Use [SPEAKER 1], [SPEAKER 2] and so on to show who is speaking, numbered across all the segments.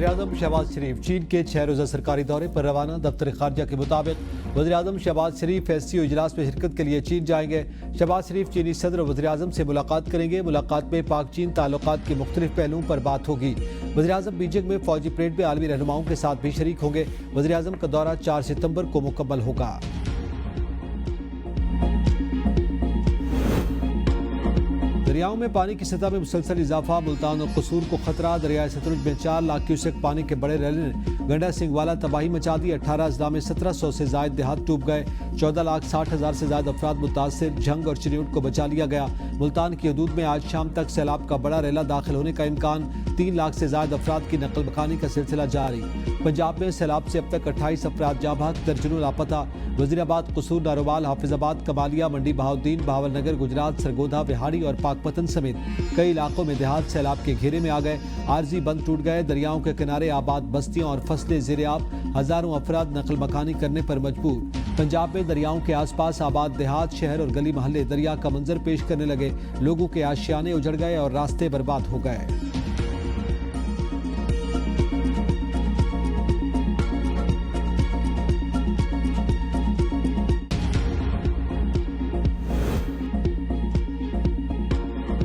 [SPEAKER 1] वज़ीर-ए-आज़म शहबाज शरीफ चीन के 6 रोज़ा सरकारी दौरे पर रवाना। दफ्तर खारजा के मुताबिक वज़ीर-ए-आज़म शहबाज शरीफ एससीओ इजलास में शिरकत के लिए चीन जाएंगे। शहबाज शरीफ चीनी सदर और वज़ीर-ए-आज़म से मुलाकात करेंगे। मुलाकात में पाक चीन ताल्लुकात के मुख्तलिफ पहलुओं पर बात होगी। वज़ीर-ए-आज़म बीजिंग में फौजी परेड में आलमी रहनुमाओं के साथ भी शरीक होंगे। वज़ीर-ए-आज़म का दौरा 4 सितंबर को मुकम्मल होगा। दरियाओं में पानी की सतह में मुसलसल इजाफा। मुल्तान और कसूर को खतरा। दरियाए सतलुज में 4 लाख क्यूसेक पानी के बड़े रैले ने गंडा सिंह वाला तबाही मचा दी। 18 अजला में 1700 से जायद देहात डूब गए। 14,60,000 से ज्यादा अफराद मुतासिर। झंग और चिन्यूट को बचा लिया गया। मुल्तान की हदूद में आज शाम तक सैलाब का बड़ा रैला दाखिल होने का इम्कान। 3 लाख से ज्यादा अफराद की नकल बखानी का सिलसिला जारी। पंजाब में सैलाब से अब तक 28 अफराद जाँ बहक, दर्जनों लापता। वजीराबाद, कसूर, नारोवाल, हाफिजाबाद, कमालिया, मंडी बहाउद्दीन, बहावलनगर, गुजरात, सरगोधा, बिहाड़ी और पाकपतन समेत कई इलाकों में देहात सैलाब के घेरे में आ गए। आरजी बंद टूट गए। दरियाओं के किनारे आबाद बस्तियां और फसलें ज़ेर-ए-आब। हजारों अफराद नकल मकानी करने पर मजबूर। पंजाब में दरियाओं के आसपास आबाद देहात, शहर और गली मोहल्ले दरिया का मंजर पेश करने लगे। लोगों के आशियाने उजड़ गए और रास्ते बर्बाद हो गए।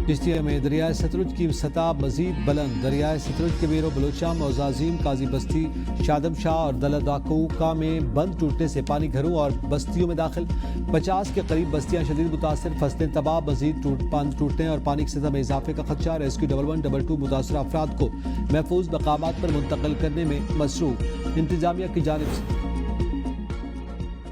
[SPEAKER 1] चिश्तिया में दरियाए सतलुज की सतह मजीद बुलंद। दरियाए सतलुज के बीरो बलोचा, मौजाजीम, काजी बस्ती, शादम शाह और दलदाकूका में बंद टूटने से पानी घरों और बस्तियों में दाखिल। 50 के करीब बस्तियां शदीद मुतासर, फसलें तबाह। मजीद बांध टूटने और पानी की सतह में इजाफे का खदशा। रेस्क्यू 1112 मुतासर अफराद को महफूज मकामात पर मुंतकिल करने में मसरूफ। इंतजामिया की जानिब से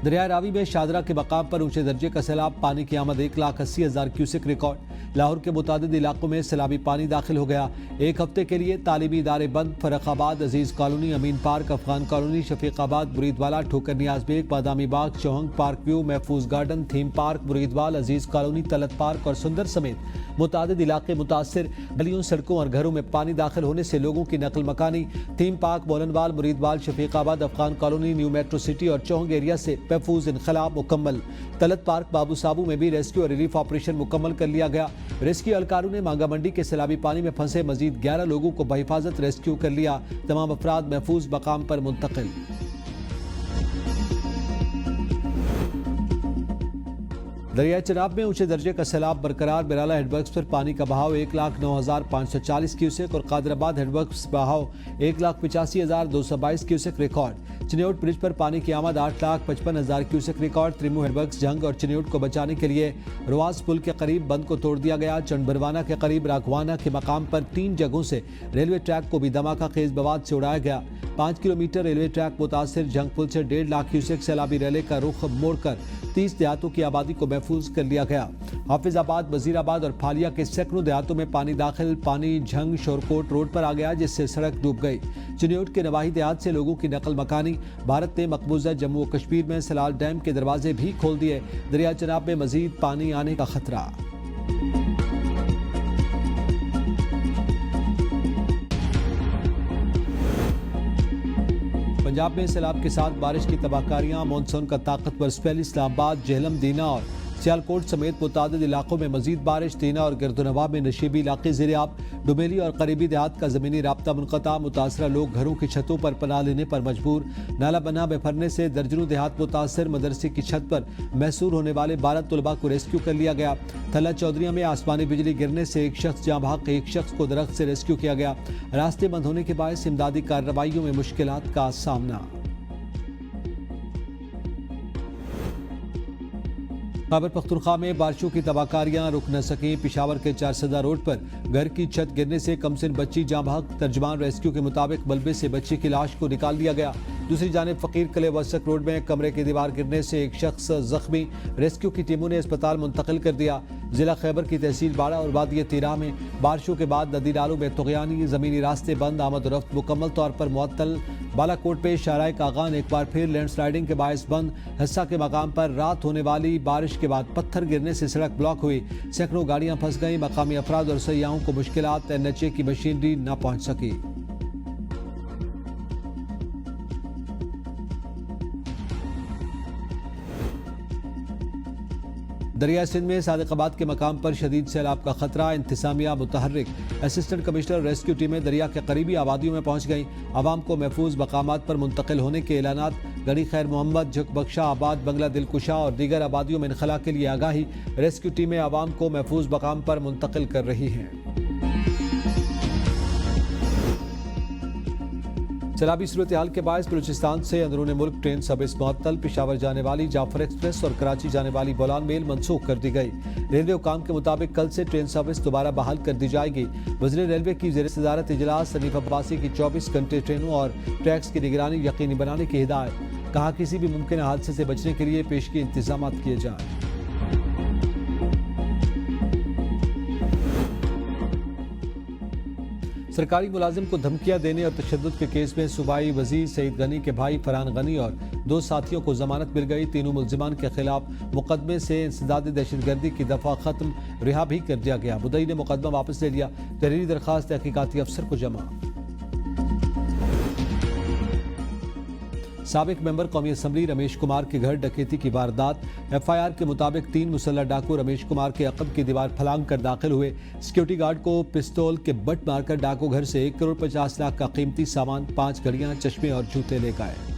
[SPEAKER 1] दरिया रावी में शादरा के मकाम पर ऊंचे दर्जे का सैलाब। पानी की आमद 1,80,000 क्यूसेक रिकॉर्ड। लाहौर के मुतादिद इलाकों में सैलाबी पानी दाखिल हो गया। एक हफ्ते के लिए तालीमी इदारे बंद। फर्रुखाबाद, अजीज कॉलोनी, अमीन पार्क, अफगान कॉलोनी, शफीकाबाद, मुरीदवाला, ठोकर नियाज bag, Badami Bagh, चौहंग, park view, महफूज गार्डन, थीम पार्क, मुरीदवाल, अजीज कॉलोनी, तलत पार्क और सुंदर समेत मुतादिद इलाके मुतासिर। गलियों, सड़कों और घरों में पानी दाखिल होने से लोगों की नकल मकानी। Theme park, Bolanwal, Muridwal, Shafiqabad, Afghan colony, new metro city और चौहंग एरिया से महफूज इनखला मुकम्मल। तलत पार्क, बाबू साबू में भी रेस्क्यू और रिलीफ ऑपरेशन मुकम्मल कर लिया गया। रेस्क्यू एहलकारों ने मांगा मंडी के सैलाबी पानी में फंसे मजीद 11 लोगों को बहिफाजत रेस्क्यू कर लिया। तमाम अफराद महफूज मकाम पर मुंतकिल। दरिया चनाब में ऊंचे दर्जे का सैलाब बरकरार। बिराला हेडवर्क्स पर पानी का बहाव 1,09,540 क्यूसेक और कादराबाद हेडवर्क्स बहाव 1,85,222 क्यूसेक रिकॉर्ड। चिन्यूट ब्रिज पर पानी की आमद 8,55,000 क्यूसेक रिकॉर्ड। त्रिमू हेडवर्क्स झंग और चिन्यूट को बचाने के लिए रवास पुल के करीब बंद को तोड़ दिया गया। चंडबरवाना के करीब राघवाना के मकाम पर 3 जगहों से रेलवे ट्रैक को भी धमाका खेज बवाद से उड़ाया गया। 5 किलोमीटर रेलवे ट्रैक मुतासिर। झंग पुल से 1.5 लाख क्यूसेक सैलाबी रैले का रुख मोड़कर 30 देहातों की आबादी को महफूज कर लिया गया। हाफिजाबाद, वजीराबाद और फालिया के सैकड़ों देहातों में पानी दाखिल। पानी झंग शोरकोट रोड पर आ गया जिससे सड़क डूब गई। चिन्यूट के नवाही देहात से लोगों की नकल मकानी। भारत ने मकबूजा जम्मू और कश्मीर में सलाल डैम के दरवाजे भी खोल दिए। दरिया चनाब में मजीद पानी आने का खतरा। पंजाब में सैलाब के साथ बारिश की तबाहकारियां। मानसून का ताकतवर स्पेल इस्लामाबाद, जेहलम, दीना और सियालकोट समेत मुतादिद इलाकों में मजीद बारिश। दीना और गिरदुनवा में नशीबी इलाके ज़ेर-ए-आब। डुमेली और करीबी देहात का ज़मीनी राब्ता मुनक़ता। मुतासरा लोग घरों की छतों पर पनाह लेने पर मजबूर। नाला बना में फरने से दर्जनों देहात मुतासर। मदरसे की छत पर महसूर होने वाले 12 तलबा को रेस्क्यू कर लिया गया। थला चौधरिया में आसमानी बिजली गिरने से एक शख्स जाँ बहक, एक शख्स को दरख्त से रेस्क्यू किया गया। रास्ते बंद होने के बायस इमदादी कार्रवाइयों में मुश्किलात का सामना। खैबर पख्तूनख्वा में बारिशों की तबाहकारियां रुक न सकें। पिशावर के 4 रोड पर घर की छत गिरने से कमसिन बच्ची जाँ बहक। तर्जमान रेस्क्यू के मुताबिक मलबे से बच्ची की लाश को निकाल लिया गया। दूसरी जानिब फकीर कले वसक रोड में कमरे की दीवार गिरने से एक शख्स जख्मी। रेस्क्यू की टीमों ने अस्पताल मुंतकिल कर दिया। जिला खैबर की तहसील बाड़ा और वादिय तीरा में बारिशों के बाद नदी नालों में तुग़यानी। ज़मीनी रास्ते बंद। आमद रफ्त मुकम्मल तौर पर मुअत्तल। बालाकोट पे शाहराह कागान एक बार फिर लैंडस्लाइडिंग के बायस बंद। हिस्सा के मकाम पर रात होने वाली बारिश के बाद पत्थर गिरने से सड़क ब्लॉक हुई। सैकड़ों गाड़ियां फंस गईं। मकामी अफराद और सयाहों को मुश्किलात। NHA की मशीनरी न पहुंच सकी। दरियाई सिंध में सादिकाबाद के मकाम पर शदीद सैलाब का खतरा। इंतजामिया मुतहर्रिक। असिस्टेंट कमिश्नर रेस्क्यू टीमें दरिया के करीबी आबादियों में पहुंच गईं। आवाम को महफूज मकामात पर मुंतकिल होने के ऐलानात। गनी खैर मोहम्मद, झुकबख्शा आबाद, बंगला दिलकुशा और दीगर आबादियों में इनखला के लिए आगाही। रेस्क्यू टीमें आवाम को महफूज मकाम पर मुंतकिल कर रही हैं। सैलाबी सूरत हाल के बायस बलूचिस्तान से अंदरूनी मुल्क ट्रेन सर्विस मुअत्तल। पेशावर जाने वाली जाफर एक्सप्रेस और कराची जाने वाली बोलान मेल मनसूख कर दी गई। रेलवे हुकाम के मुताबिक कल से ट्रेन सर्विस दोबारा बहाल कर दी जाएगी। वज़ीर रेलवे की ज़ेर सदारत इजलास सनीफ अब्बासी की 24 घंटे ट्रेनों और ट्रैक्स की निगरानी यकीनी बनाने की हिदायत। कहा किसी भी मुमकिन हादसे से बचने के लिए पेशगी इंतजाम किए जाएं। सरकारी मुलाजिम को धमकियां देने और तशद्दुद के केस में सूबाई वजीर सईद गनी के भाई फरहान गनी और 2 साथियों को जमानत मिल गई। तीनों मुल्जिमान के खिलाफ मुकदमे से इंसदाद दहशतगर्दी की दफा खत्म, रिहा भी कर दिया गया। मुद्दई ने मुकदमा वापस ले लिया। तहरीरी दरखास्त तहकीकाती अफसर को जमा। साबिक मेंबर कौमी असम्बली रमेश कुमार के घर डकैती की वारदात। FIR के मुताबिक 3 मुसल्लह डाकू रमेश कुमार के अक़ब की दीवार फलांग कर दाखिल हुए। सिक्योरिटी गार्ड को पिस्तौल के बट मारकर डाकू घर से 1 करोड़ 50 लाख का कीमती सामान, 5 घड़ियां, चश्मे और जूते ले गए।